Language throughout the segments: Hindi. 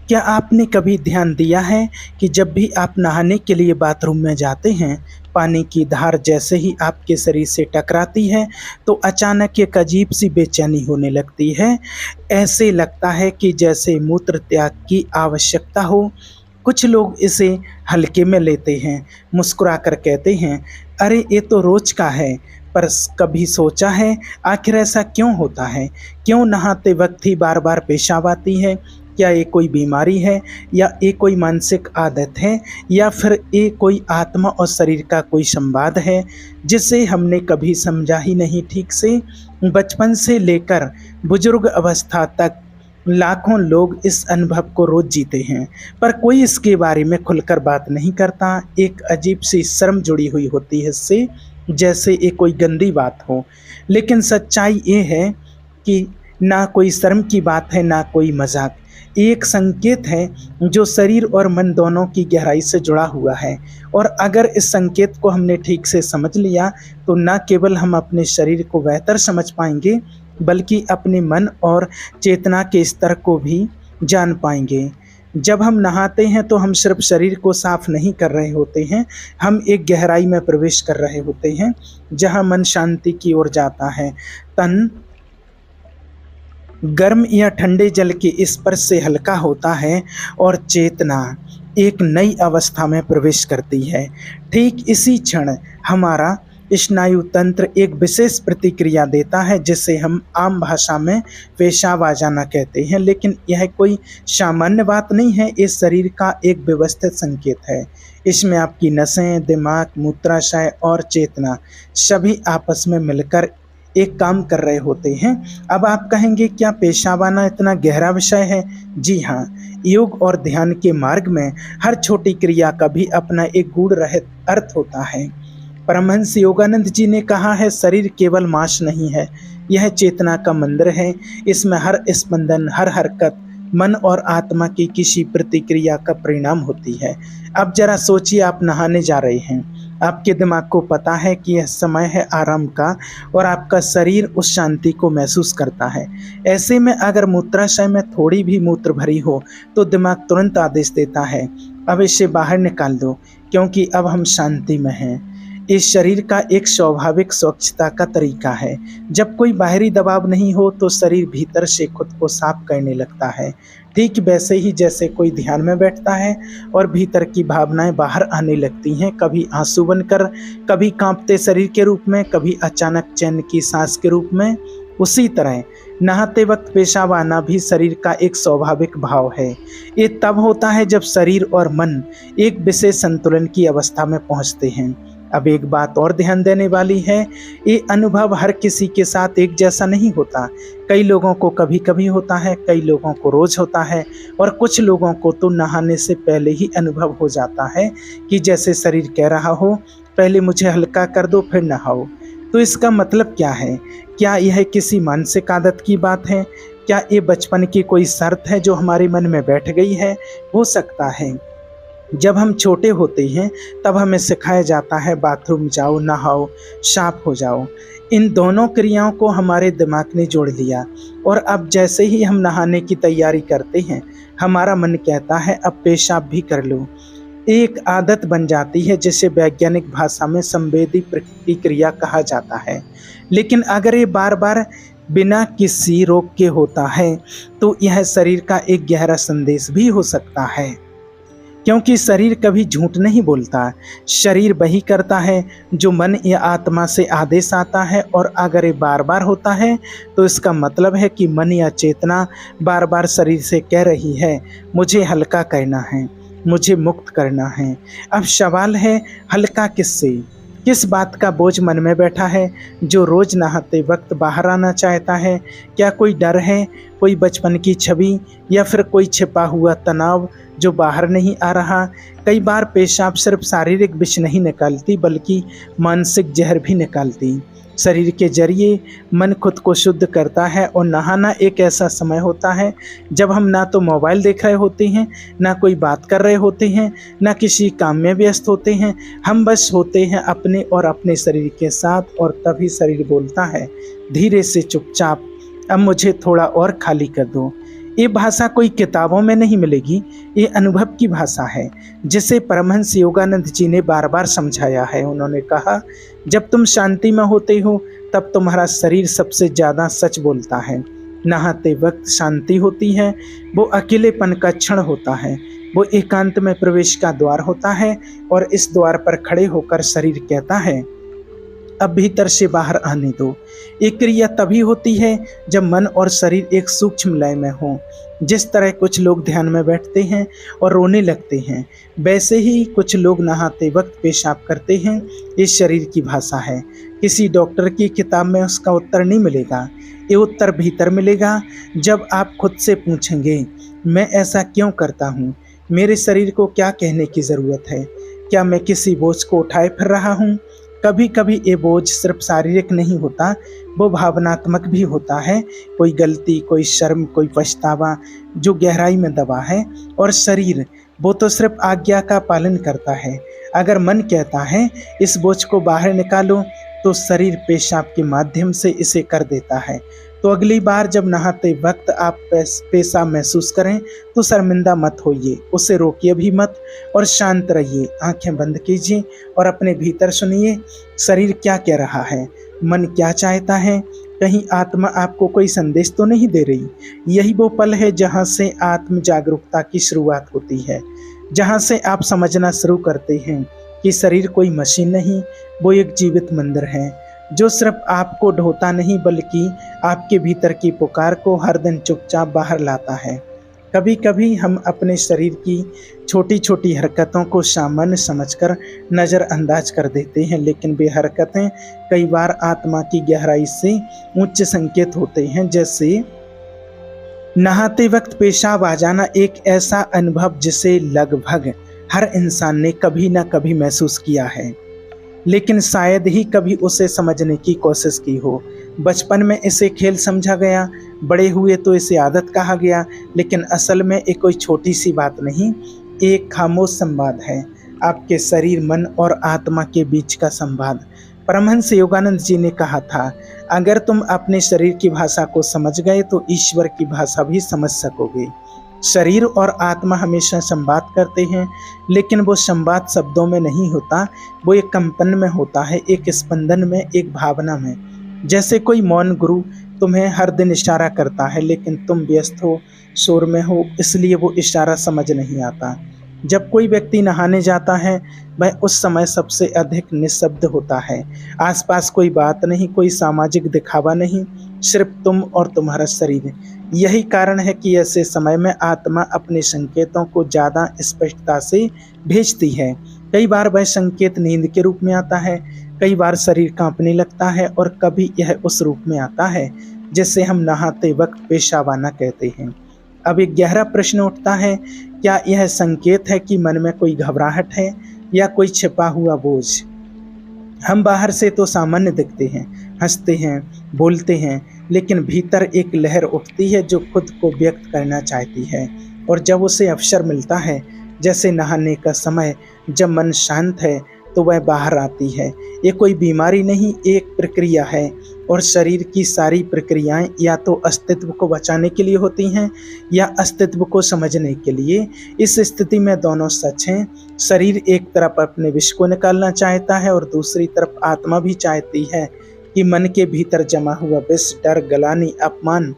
क्या आपने कभी ध्यान दिया है कि जब भी आप नहाने के लिए बाथरूम में जाते हैं, पानी की धार जैसे ही आपके शरीर से टकराती है, तो अचानक एक अजीब-सी बेचैनी होने लगती है। ऐसे लगता है कि जैसे मूत्र त्याग की आवश्यकता हो। कुछ लोग इसे हल्के में लेते हैं, मुस्कुराकर कहते हैं, "अरे! ये तो रोज का है।" पर कभी सोचा है, आखिर ऐसा क्यों होता है? क्यों नहाते वक़्त ही बार-बार पेशाब आती है? क्या ये कोई बीमारी है या ये कोई मानसिक आदत है या फिर ये कोई आत्मा और शरीर का कोई संवाद है जिसे हमने कभी समझा ही नहीं ठीक से। बचपन से लेकर बुजुर्ग अवस्था तक लाखों लोग इस अनुभव को रोज जीते हैं, पर कोई इसके बारे में खुलकर बात नहीं करता। एक अजीब सी शर्म जुड़ी हुई होती है इससे, जैसे ये कोई गंदी बात हो। लेकिन सच्चाई ये है कि ना कोई शर्म की बात है, ना कोई मजाक। एक संकेत है जो शरीर और मन दोनों की गहराई से जुड़ा हुआ है, और अगर इस संकेत को हमने ठीक से समझ लिया तो न केवल हम अपने शरीर को बेहतर समझ पाएंगे, बल्कि अपने मन और चेतना के स्तर को भी जान पाएंगे। जब हम नहाते हैं तो हम सिर्फ शरीर को साफ नहीं कर रहे होते हैं, हम एक गहराई में प्रवेश कर रहे होते हैं जहां मन शांति की ओर जाता है। तन गर्म या ठंडे जल के स्पर्श से हल्का होता है और चेतना एक नई अवस्था में प्रवेश करती है। ठीक इसी क्षण हमारा स्नायु तंत्र एक विशेष प्रतिक्रिया देता है, जिसे हम आम भाषा में पेशाब आ जाना कहते हैं। लेकिन यह कोई सामान्य बात नहीं है, इस शरीर का एक व्यवस्थित संकेत है। इसमें आपकी नसें, दिमाग, मूत्राशय और चेतना सभी आपस में मिलकर एक काम कर रहे होते हैं। अब आप कहेंगे, क्या पेशाब आना इतना गहरा विषय है? जी हाँ, योग और ध्यान के मार्ग में हर छोटी क्रिया का भी अपना एक गूढ़ रहस्य अर्थ होता है। परमहंस योगानंद जी ने कहा है, शरीर केवल मांस नहीं है, यह चेतना का मंदिर है। इसमें हर स्पंदन, हर हरकत मन और आत्मा की किसी प्रतिक्रिया का परिणाम होती है। अब जरा सोचिए, आप नहाने जा रहे हैं, आपके दिमाग को पता है कि यह समय है आराम का, और आपका शरीर उस शांति को महसूस करता है। ऐसे में अगर मूत्राशय में थोड़ी भी मूत्र भरी हो तो दिमाग तुरंत आदेश देता है, अब इसे बाहर निकाल दो, क्योंकि अब हम शांति में हैं। इस शरीर का एक स्वाभाविक स्वच्छता का तरीका है। जब कोई बाहरी दबाव नहीं हो तो शरीर भीतर से खुद को साफ करने लगता है। ठीक वैसे ही जैसे कोई ध्यान में बैठता है और भीतर की भावनाएं बाहर आने लगती हैं, कभी आंसू बनकर, कभी कांपते शरीर के रूप में, कभी अचानक चैन की सांस के रूप में। उसी तरह नहाते वक्त पेशाब आना भी शरीर का एक स्वाभाविक भाव है। ये तब होता है जब शरीर और मन एक विशेष संतुलन की अवस्था में पहुंचते हैं। अब एक बात और ध्यान देने वाली है, ये अनुभव हर किसी के साथ एक जैसा नहीं होता। कई लोगों को कभी कभी होता है, कई लोगों को रोज होता है, और कुछ लोगों को तो नहाने से पहले ही अनुभव हो जाता है कि जैसे शरीर कह रहा हो, पहले मुझे हल्का कर दो फिर नहाओ। तो इसका मतलब क्या है? क्या यह किसी मानसिक आदत की बात है? क्या ये बचपन की कोई शर्त है जो हमारे मन में बैठ गई है? हो सकता है जब हम छोटे होते हैं तब हमें सिखाया जाता है, बाथरूम जाओ, नहाओ, साफ हो जाओ। इन दोनों क्रियाओं को हमारे दिमाग ने जोड़ लिया, और अब जैसे ही हम नहाने की तैयारी करते हैं, हमारा मन कहता है अब पेशाब भी कर लो। एक आदत बन जाती है जिसे वैज्ञानिक भाषा में संवेदी प्रतिक्रिया कहा जाता है। लेकिन अगर ये बार बार बिना किसी रोक के होता है तो यह शरीर का एक गहरा संदेश भी हो सकता है, क्योंकि शरीर कभी झूठ नहीं बोलता। शरीर वही करता है जो मन या आत्मा से आदेश आता है, और अगर ये बार बार होता है तो इसका मतलब है कि मन या चेतना बार बार शरीर से कह रही है, मुझे हल्का करना है, मुझे मुक्त करना है। अब सवाल है, हल्का किससे? किस बात का बोझ मन में बैठा है जो रोज नहाते वक्त बाहर आना चाहता है? क्या कोई डर है, कोई बचपन की छवि, या फिर कोई छिपा हुआ तनाव जो बाहर नहीं आ रहा? कई बार पेशाब सिर्फ शारीरिक विष नहीं निकालती, बल्कि मानसिक जहर भी निकालती। शरीर के जरिए मन खुद को शुद्ध करता है, और नहाना एक ऐसा समय होता है जब हम ना तो मोबाइल देख रहे होते हैं, ना कोई बात कर रहे होते हैं, ना किसी काम में व्यस्त होते हैं। हम बस होते हैं अपने और अपने शरीर के साथ, और तभी शरीर बोलता है धीरे से, चुपचाप, अब मुझे थोड़ा और खाली कर दो। ये भाषा कोई किताबों में नहीं मिलेगी, ये अनुभव की भाषा है, जिसे परमहंस योगानंद जी ने बार बार समझाया है। उन्होंने कहा, जब तुम शांति में होते हो तब तुम्हारा शरीर सबसे ज़्यादा सच बोलता है। नहाते वक्त शांति होती है, वो अकेलेपन का क्षण होता है, वो एकांत में प्रवेश का द्वार होता है और इस द्वार पर खड़े होकर शरीर कहता है, अब भीतर से बाहर आने दो। ये क्रिया तभी होती है जब मन और शरीर एक सूक्ष्म लय में हो। जिस तरह कुछ लोग ध्यान में बैठते हैं और रोने लगते हैं, वैसे ही कुछ लोग नहाते वक्त पेशाब करते हैं। ये शरीर की भाषा है। किसी डॉक्टर की किताब में उसका उत्तर नहीं मिलेगा, ये उत्तर भीतर मिलेगा जब आप खुद से पूछेंगे, मैं ऐसा क्यों करता हूँ? मेरे शरीर को क्या कहने की ज़रूरत है? क्या मैं किसी बोझ को उठाए फिर रहा हूँ? कभी कभी ये बोझ सिर्फ शारीरिक नहीं होता, वो भावनात्मक भी होता है। कोई गलती, कोई शर्म, कोई पछतावा जो गहराई में दबा है। और शरीर वो तो सिर्फ आज्ञा का पालन करता है। अगर मन कहता है इस बोझ को बाहर निकालो, तो शरीर पेशाब के माध्यम से इसे कर देता है। तो अगली बार जब नहाते वक्त आप पेशाब महसूस करें तो शर्मिंदा मत होइए, उसे रोकिए भी मत और शांत रहिए। आंखें बंद कीजिए और अपने भीतर सुनिए, शरीर क्या कह रहा है, मन क्या चाहता है। कहीं आत्मा आपको कोई संदेश तो नहीं दे रही? यही वो पल है जहाँ से आत्म जागरूकता की शुरुआत होती है, जहाँ से आप समझना शुरू करते हैं कि शरीर कोई मशीन नहीं, वो एक जीवित मंदिर है जो सिर्फ आपको ढोता नहीं बल्कि आपके भीतर की पुकार को हर दिन चुपचाप बाहर लाता है। कभी कभी हम अपने शरीर की छोटी छोटी हरकतों को सामान्य समझकर नज़रअंदाज कर देते हैं, लेकिन वे हरकतें कई बार आत्मा की गहराई से उच्च संकेत होते हैं। जैसे नहाते वक्त पेशाब आ जाना एक ऐसा अनुभव जिसे लगभग हर इंसान ने कभी ना कभी महसूस किया है, लेकिन शायद ही कभी उसे समझने की कोशिश की हो। बचपन में इसे खेल समझा गया, बड़े हुए तो इसे आदत कहा गया, लेकिन असल में ये कोई छोटी सी बात नहीं, एक खामोश संवाद है, आपके शरीर, मन और आत्मा के बीच का संवाद। परमहंस योगानंद जी ने कहा था, अगर तुम अपने शरीर की भाषा को समझ गए तो ईश्वर की भाषा भी समझ सकोगे। शरीर और आत्मा हमेशा संवाद करते हैं, लेकिन वो संवाद शब्दों में नहीं होता, वो एक कंपन में होता है, एक स्पंदन में, एक भावना में। जैसे कोई मौन गुरु तुम्हें हर दिन इशारा करता है, लेकिन तुम व्यस्त हो, शोर में हो, इसलिए वो इशारा समझ नहीं आता। जब कोई व्यक्ति नहाने जाता है, वह उस समय सबसे अधिक निःशब्द होता है। आसपास कोई बात नहीं, कोई सामाजिक दिखावा नहीं, सिर्फ तुम और तुम्हारा शरीर। यही कारण है कि ऐसे समय में आत्मा अपने संकेतों को ज़्यादा स्पष्टता से भेजती है। कई बार वह संकेत नींद के रूप में आता है, कई बार शरीर कांपने लगता है और कभी यह उस रूप में आता है जिसे हम नहाते वक्त पेशाब आना कहते हैं। अब एक गहरा प्रश्न उठता है, क्या यह संकेत है कि मन में कोई घबराहट है या कोई छिपा हुआ बोझ? हम बाहर से तो सामान्य दिखते हैं, हंसते हैं, बोलते हैं, लेकिन भीतर एक लहर उठती है जो खुद को व्यक्त करना चाहती है, और जब उसे अवसर मिलता है, जैसे नहाने का समय, जब मन शांत है, तो वह बाहर आती है। ये कोई बीमारी नहीं, एक प्रक्रिया है, और शरीर की सारी प्रक्रियाएं या तो अस्तित्व को बचाने के लिए होती हैं या अस्तित्व को समझने के लिए। इस स्थिति में दोनों सच हैं। शरीर एक तरफ अपने विष को निकालना चाहता है और दूसरी तरफ आत्मा भी चाहती है कि मन के भीतर जमा हुआ विष, डर, गलानी, अपमान,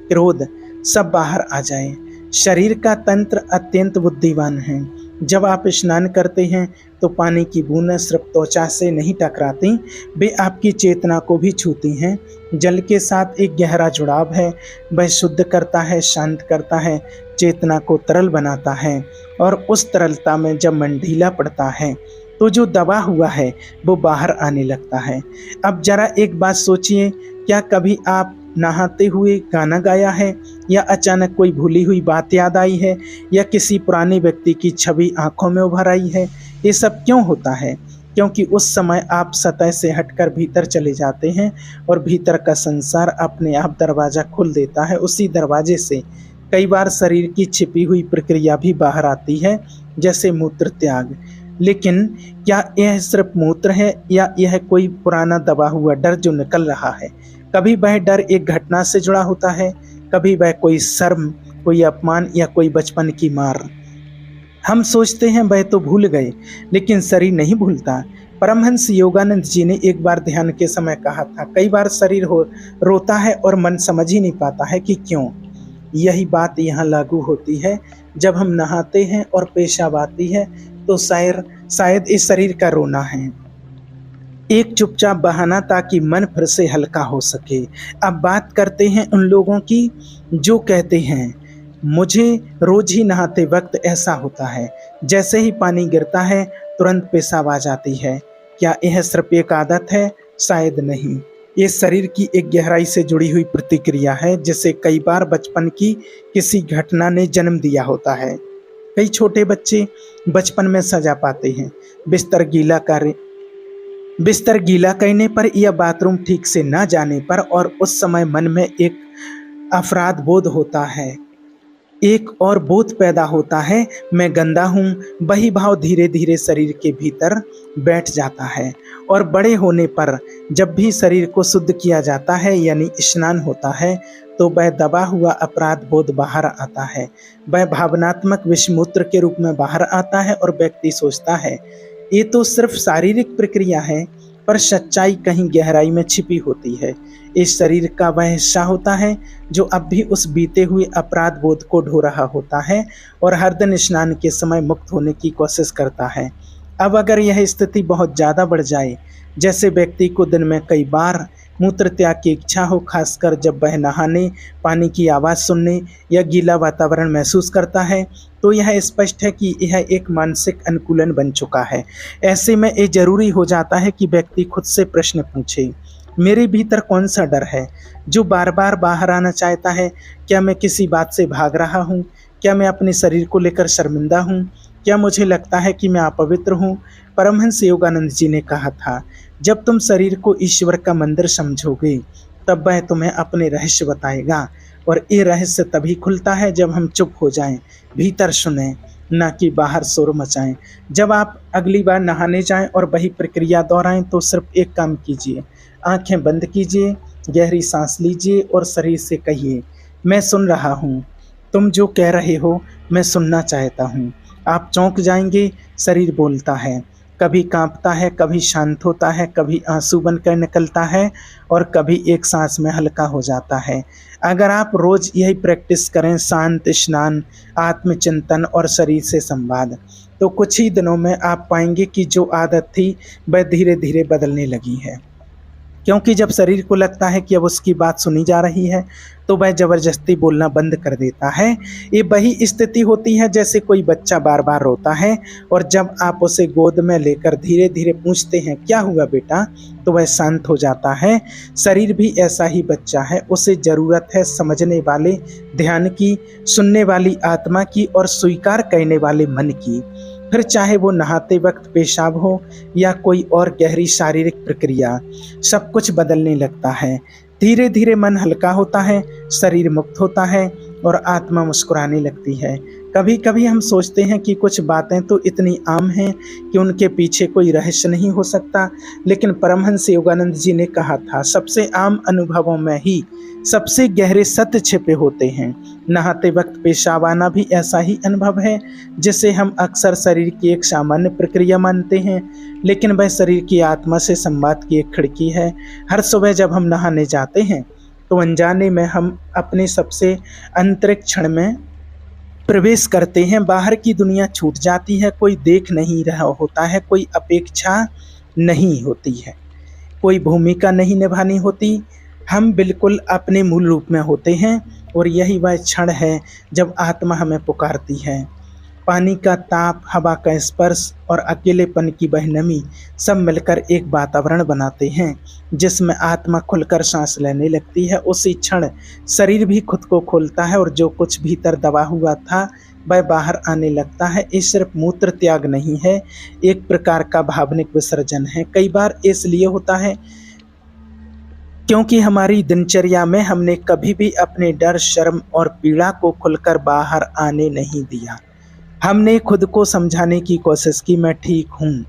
क्रोध सब बाहर आ जाए। शरीर का तंत्र अत्यंत बुद्धिमान है। जब आप स्नान करते हैं तो पानी की बूंदें सिर्फ त्वचा से नहीं टकराती, वे आपकी चेतना को भी छूती हैं। जल के साथ एक गहरा जुड़ाव है, वह शुद्ध करता है, शांत करता है, चेतना को तरल बनाता है, और उस तरलता में जब मन ढीला पड़ता है तो जो दबा हुआ है वो बाहर आने लगता है। अब जरा एक बात सोचिए, क्या कभी आप नहाते हुए गाना गाया है, या अचानक कोई भूली हुई बात याद आई है, या किसी पुराने व्यक्ति की छवि आंखों में उभर आई है? ये सब क्यों होता है? क्योंकि उस समय आप सतह से हटकर भीतर चले जाते हैं और भीतर का संसार अपने आप दरवाज़ा खोल देता है। उसी दरवाजे से कई बार शरीर की छिपी हुई प्रक्रिया भी बाहर आती है, जैसे मूत्र त्याग। लेकिन क्या यह सिर्फ मूत्र है या यह कोई पुराना दबा हुआ डर जो निकल रहा है? कभी वह डर एक घटना से जुड़ा होता है, कभी वह कोई शर्म, कोई अपमान या कोई बचपन की मार। हम सोचते हैं वह तो भूल गए, लेकिन शरीर नहीं भूलता। परमहंस योगानंद जी ने एक बार ध्यान के समय कहा था, कई बार शरीर रोता है और मन समझ ही नहीं पाता है कि क्यों। यही बात यहाँ लागू होती है। जब हम नहाते हैं और पेशाब आती है तो शायद इस शरीर का रोना है, एक चुपचाप बहाना ताकि मन फिर से हल्का हो सके। अब बात करते हैं उन लोगों की जो कहते हैं, मुझे रोज ही नहाते वक्त ऐसा होता है, जैसे ही पानी गिरता है तुरंत पेशाब आ जाती है। क्या यह सिर्फ एक आदत है? शायद नहीं, ये शरीर की एक गहराई से जुड़ी हुई प्रतिक्रिया है, जिसे कई बार बचपन की किसी घटना ने जन्म दिया होता है। कई छोटे बच्चे बचपन में सजा पाते हैं, बिस्तर गीला करने पर या बाथरूम ठीक से न जाने पर, और उस समय मन में एक अपराध बोध होता है, एक और बोध पैदा होता है, मैं गंदा हूँ। वही भाव धीरे धीरे शरीर के भीतर बैठ जाता है, और बड़े होने पर जब भी शरीर को शुद्ध किया जाता है यानी स्नान होता है, तो वह दबा हुआ अपराध बोध बाहर आता है। वह भावनात्मक विषमूत्र के रूप में बाहर आता है और व्यक्ति सोचता है ये तो सिर्फ शारीरिक प्रक्रिया है, पर सच्चाई कहीं गहराई में छिपी होती है। इस शरीर का वह हिस्सा होता है जो अब भी उस बीते हुए अपराध बोध को ढो रहा होता है और हर दिन स्नान के समय मुक्त होने की कोशिश करता है। अब अगर यह स्थिति बहुत ज़्यादा बढ़ जाए, जैसे व्यक्ति को दिन में कई बार मूत्र त्याग की इच्छा हो, खासकर जब वह नहाने, पानी की आवाज़ सुनने या गीला वातावरण महसूस करता है, तो यह स्पष्ट है कि यह एक मानसिक अनुकूलन बन चुका है। ऐसे में ये जरूरी हो जाता है कि व्यक्ति खुद से प्रश्न पूछे, मेरे भीतर कौन सा डर है जो बार बार बाहर आना चाहता है? क्या मैं किसी बात से भाग रहा हूँ? क्या मैं अपने शरीर को लेकर शर्मिंदा हूँ? क्या मुझे लगता है कि मैं अपवित्र हूँ? परमहंस योगानंद जी ने कहा था, जब तुम शरीर को ईश्वर का मंदिर समझोगे, तब वह तुम्हें अपने रहस्य बताएगा, और ये रहस्य तभी खुलता है जब हम चुप हो जाएं, भीतर सुने, ना कि बाहर शोर मचाएं। जब आप अगली बार नहाने जाएं और वही प्रक्रिया दोहराएं, तो सिर्फ एक काम कीजिए, आंखें बंद कीजिए, गहरी सांस लीजिए और शरीर से कहिए, मैं सुन रहा हूँ, तुम जो कह रहे हो मैं सुनना चाहता हूँ। आप चौंक जाएंगे, शरीर बोलता है, कभी कांपता है, कभी शांत होता है, कभी आंसू बनकर निकलता है और कभी एक सांस में हल्का हो जाता है। अगर आप रोज यही प्रैक्टिस करें, शांत स्नान, आत्मचिंतन और शरीर से संवाद, तो कुछ ही दिनों में आप पाएंगे कि जो आदत थी वह धीरे धीरे बदलने लगी है। क्योंकि जब शरीर को लगता है कि अब उसकी बात सुनी जा रही है, तो वह जबरदस्ती बोलना बंद कर देता है। ये वही स्थिति होती है जैसे कोई बच्चा बार बार रोता है, और जब आप उसे गोद में लेकर धीरे धीरे पूछते हैं, क्या हुआ बेटा, तो वह शांत हो जाता है। शरीर भी ऐसा ही बच्चा है, उसे ज़रूरत है समझने वाले ध्यान की, सुनने वाली आत्मा की और स्वीकार करने वाले मन की। फिर चाहे वो नहाते वक्त पेशाब हो या कोई और गहरी शारीरिक प्रक्रिया, सब कुछ बदलने लगता है। धीरे धीरे मन हल्का होता है, शरीर मुक्त होता है और आत्मा मुस्कुराने लगती है। कभी कभी हम सोचते हैं कि कुछ बातें तो इतनी आम हैं कि उनके पीछे कोई रहस्य नहीं हो सकता, लेकिन परमहंस योगानंद जी ने कहा था, सबसे आम अनुभवों में ही सबसे गहरे सत्य छिपे होते हैं। नहाते वक्त पेशाब आना भी ऐसा ही अनुभव है, जिसे हम अक्सर शरीर की एक सामान्य प्रक्रिया मानते हैं, लेकिन वह शरीर की आत्मा से संवाद की एक खिड़की है। हर सुबह जब हम नहाने जाते हैं, तो अनजाने में हम अपने सबसे आंतरिक क्षण में प्रवेश करते हैं। बाहर की दुनिया छूट जाती है, कोई देख नहीं रहा होता है, कोई अपेक्षा नहीं होती है, कोई भूमिका नहीं निभानी होती, हम बिल्कुल अपने मूल रूप में होते हैं। और यही वह क्षण है जब आत्मा हमें पुकारती है। पानी का ताप, हवा का स्पर्श और अकेलेपन की वह नमी सब मिलकर एक वातावरण बनाते हैं जिसमें आत्मा खुलकर सांस लेने लगती है। उसी क्षण शरीर भी खुद को खोलता है और जो कुछ भीतर दबा हुआ था वह बाहर आने लगता है। ये सिर्फ मूत्र त्याग नहीं है, एक प्रकार का भावनिक विसर्जन है। कई बार इसलिए होता है क्योंकि हमारी दिनचर्या में हमने कभी भी अपने डर, शर्म और पीड़ा को खुलकर बाहर आने नहीं दिया। हमने खुद को समझाने की कोशिश की, मैं ठीक हूँ,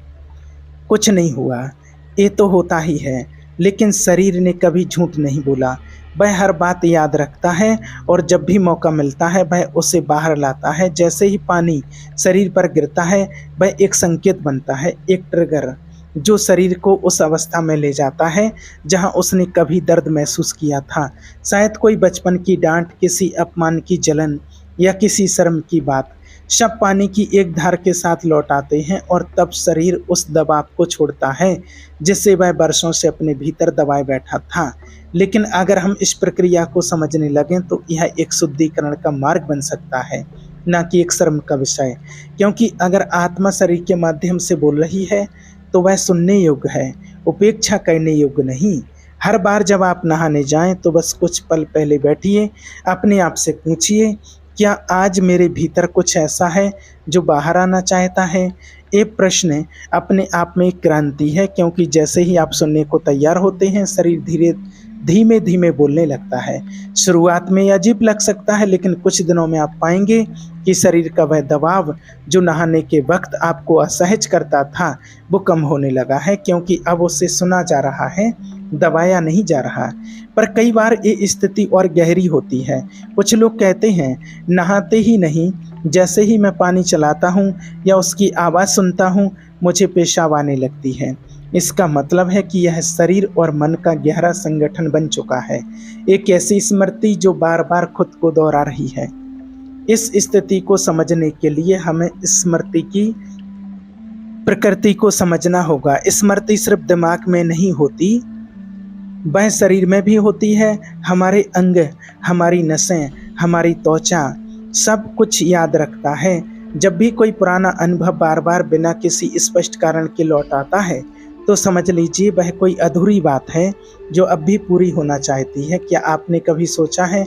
कुछ नहीं हुआ, ये तो होता ही है। लेकिन शरीर ने कभी झूठ नहीं बोला, वह हर बात याद रखता है और जब भी मौका मिलता है वह उसे बाहर लाता है। जैसे ही पानी शरीर पर गिरता है वह एक संकेत बनता है, एक ट्रिगर जो शरीर को उस अवस्था में ले जाता है जहां उसने कभी दर्द महसूस किया था। शायद कोई बचपन की डांट, किसी अपमान की जलन या किसी शर्म की बात। सब पानी की एक धार के साथ लौट आते हैं और तब शरीर उस दबाव को छोड़ता है जिसे वह वर्षों से अपने भीतर दबाए बैठा था। लेकिन अगर हम इस प्रक्रिया को समझने लगें तो यह एक शुद्धिकरण का मार्ग बन सकता है, ना कि एक शर्म का विषय। क्योंकि अगर आत्मा शरीर के माध्यम से बोल रही है तो वह सुनने योग्य है, उपेक्षा करने योग्य नहीं। हर बार जब आप नहाने जाएं तो बस कुछ पल पहले बैठिए, अपने आप से पूछिए, क्या आज मेरे भीतर कुछ ऐसा है जो बाहर आना चाहता है? ये प्रश्न अपने आप में एक क्रांति है, क्योंकि जैसे ही आप सुनने को तैयार होते हैं शरीर धीमे धीमे बोलने लगता है। शुरुआत में अजीब लग सकता है, लेकिन कुछ दिनों में आप पाएंगे कि शरीर का वह दबाव जो नहाने के वक्त आपको असहज करता था वो कम होने लगा है, क्योंकि अब उसे सुना जा रहा है, दबाया नहीं जा रहा। पर कई बार ये स्थिति और गहरी होती है। कुछ लोग कहते हैं नहाते ही नहीं, जैसे ही मैं पानी चलाता हूँ या उसकी आवाज़ सुनता हूँ मुझे पेशाब आने लगती है। इसका मतलब है कि यह शरीर और मन का गहरा संगठन बन चुका है, एक ऐसी स्मृति जो बार बार खुद को दोहरा रही है। इस स्थिति को समझने के लिए हमें स्मृति की प्रकृति को समझना होगा। स्मृति सिर्फ दिमाग में नहीं होती, वह शरीर में भी होती है। हमारे अंग, हमारी नसें, हमारी त्वचा सब कुछ याद रखता है। जब भी कोई पुराना अनुभव बार बार बिना किसी स्पष्ट कारण के लौट आता है तो समझ लीजिए वह कोई अधूरी बात है जो अब भी पूरी होना चाहती है। क्या आपने कभी सोचा है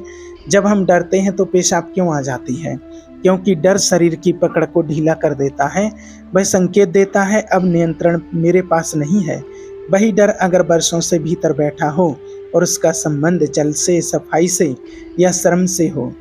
जब हम डरते हैं तो पेशाब क्यों आ जाती है? क्योंकि डर शरीर की पकड़ को ढीला कर देता है। वह संकेत देता है अब नियंत्रण मेरे पास नहीं है। वही डर अगर वर्षों से भीतर बैठा हो और उसका संबंध जल से, सफाई से या शर्म से हो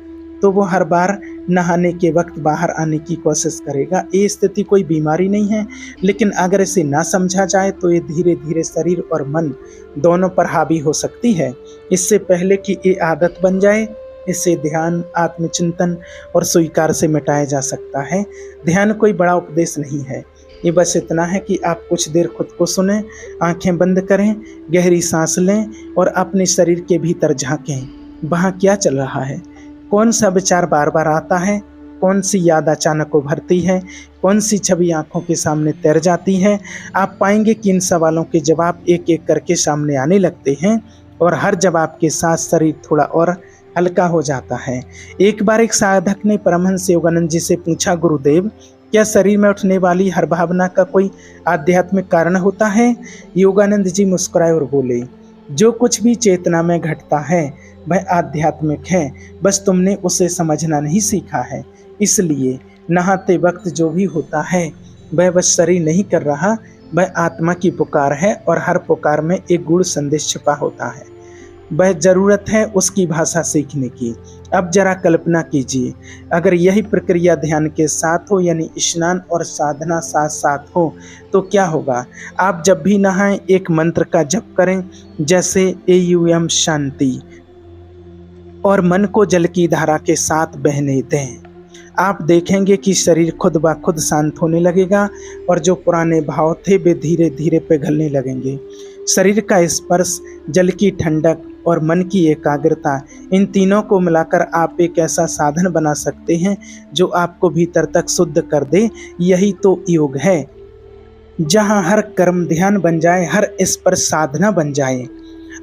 तो वो हर बार नहाने के वक्त बाहर आने की कोशिश करेगा। ये स्थिति कोई बीमारी नहीं है, लेकिन अगर इसे ना समझा जाए तो ये धीरे धीरे शरीर और मन दोनों पर हावी हो सकती है। इससे पहले कि ये आदत बन जाए इसे ध्यान, आत्मचिंतन और स्वीकार से मिटाया जा सकता है। ध्यान कोई बड़ा उपदेश नहीं है, ये बस इतना है कि आप कुछ देर खुद को सुनें, आंखें बंद करें, गहरी सांस लें और अपने शरीर के भीतर झांकें। वहाँ क्या चल रहा है? कौन सा विचार बार बार आता है? कौन सी याद अचानक उभरती है? कौन सी छवि आंखों के सामने तैर जाती है? आप पाएंगे कि इन सवालों के जवाब एक एक करके सामने आने लगते हैं और हर जवाब के साथ शरीर थोड़ा और हल्का हो जाता है। एक बार एक साधक ने परमहंस योगानंद जी से पूछा, गुरुदेव क्या शरीर में उठने वाली हर भावना का कोई आध्यात्मिक कारण होता है? योगानंद जी मुस्कुराए और बोले, जो कुछ भी चेतना में घटता है वह आध्यात्मिक है, बस तुमने उसे समझना नहीं सीखा है। इसलिए नहाते वक्त जो भी होता है वह बस शरीर नहीं कर रहा, वह आत्मा की पुकार है और हर पुकार में एक गूढ़ संदेश छुपा होता है। वह ज़रूरत है उसकी भाषा सीखने की। अब जरा कल्पना कीजिए अगर यही प्रक्रिया ध्यान के साथ हो, यानी स्नान और साधना साथ साथ हो तो क्या होगा? आप जब भी नहाएं एक मंत्र का जप करें, जैसे AUM शांति, और मन को जल की धारा के साथ बहने दें। आप देखेंगे कि शरीर खुद ब खुद शांत होने लगेगा और जो पुराने भाव थे वे धीरे धीरे पिघलने लगेंगे। शरीर का स्पर्श, जल की ठंडक और मन की एकाग्रता, इन तीनों को मिलाकर आप एक ऐसा साधन बना सकते हैं जो आपको भीतर तक शुद्ध कर दे। यही तो योग है, जहाँ हर कर्म ध्यान बन जाए, हर स्पर्श साधना बन जाए।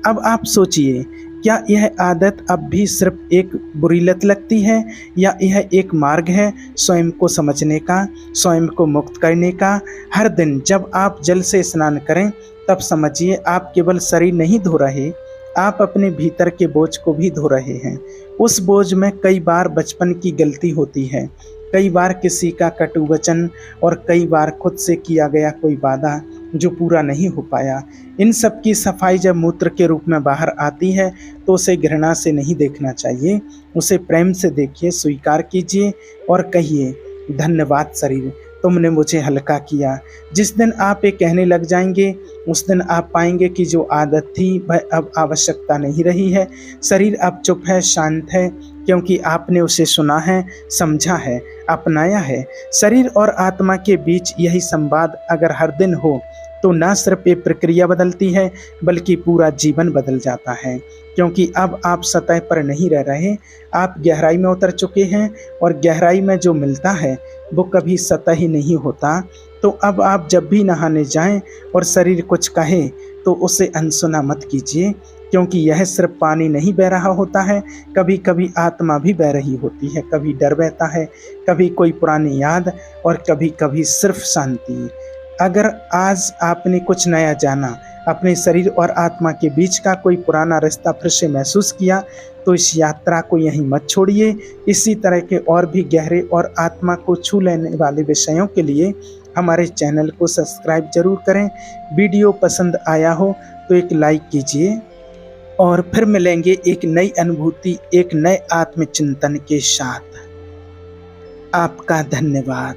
अब आप सोचिए, क्या यह आदत अब भी सिर्फ एक बुरी लत लगती है या यह एक मार्ग है स्वयं को समझने का, स्वयं को मुक्त करने का? हर दिन जब आप जल से स्नान करें तब समझिए आप केवल शरीर नहीं धो रहे, आप अपने भीतर के बोझ को भी धो रहे हैं। उस बोझ में कई बार बचपन की गलती होती है, कई बार किसी का कटु वचन और कई बार खुद से किया गया कोई वादा जो पूरा नहीं हो पाया। इन सब की सफाई जब मूत्र के रूप में बाहर आती है तो उसे घृणा से नहीं देखना चाहिए, उसे प्रेम से देखिए, स्वीकार कीजिए और कहिए, धन्यवाद शरीर, तुमने मुझे हल्का किया। जिस दिन आप ये कहने लग जाएंगे उस दिन आप पाएंगे कि जो आदत थी वह अब आवश्यकता नहीं रही है। शरीर अब चुप है, शांत है, क्योंकि आपने उसे सुना है, समझा है, अपनाया है। शरीर और आत्मा के बीच यही संवाद अगर हर दिन हो तो न सिर्फ ये प्रक्रिया बदलती है बल्कि पूरा जीवन बदल जाता है, क्योंकि अब आप सतह पर नहीं रह रहे, आप गहराई में उतर चुके हैं और गहराई में जो मिलता है वो कभी सतही नहीं होता। तो अब आप जब भी नहाने जाएं और शरीर कुछ कहे तो उसे अनसुना मत कीजिए, क्योंकि यह सिर्फ पानी नहीं बह रहा होता है, कभी कभी आत्मा भी बह रही होती है। कभी डर बहता है, कभी कोई पुरानी याद और कभी कभी सिर्फ शांति। अगर आज आपने कुछ नया जाना, अपने शरीर और आत्मा के बीच का कोई पुराना रिश्ता फिर से महसूस किया, तो इस यात्रा को यहीं मत छोड़िए। इसी तरह के और भी गहरे और आत्मा को छू लेने वाले विषयों के लिए हमारे चैनल को सब्सक्राइब जरूर करें। वीडियो पसंद आया हो तो एक लाइक कीजिए और फिर मिलेंगे एक नई अनुभूति, एक नए आत्मचिंतन के साथ। आपका धन्यवाद।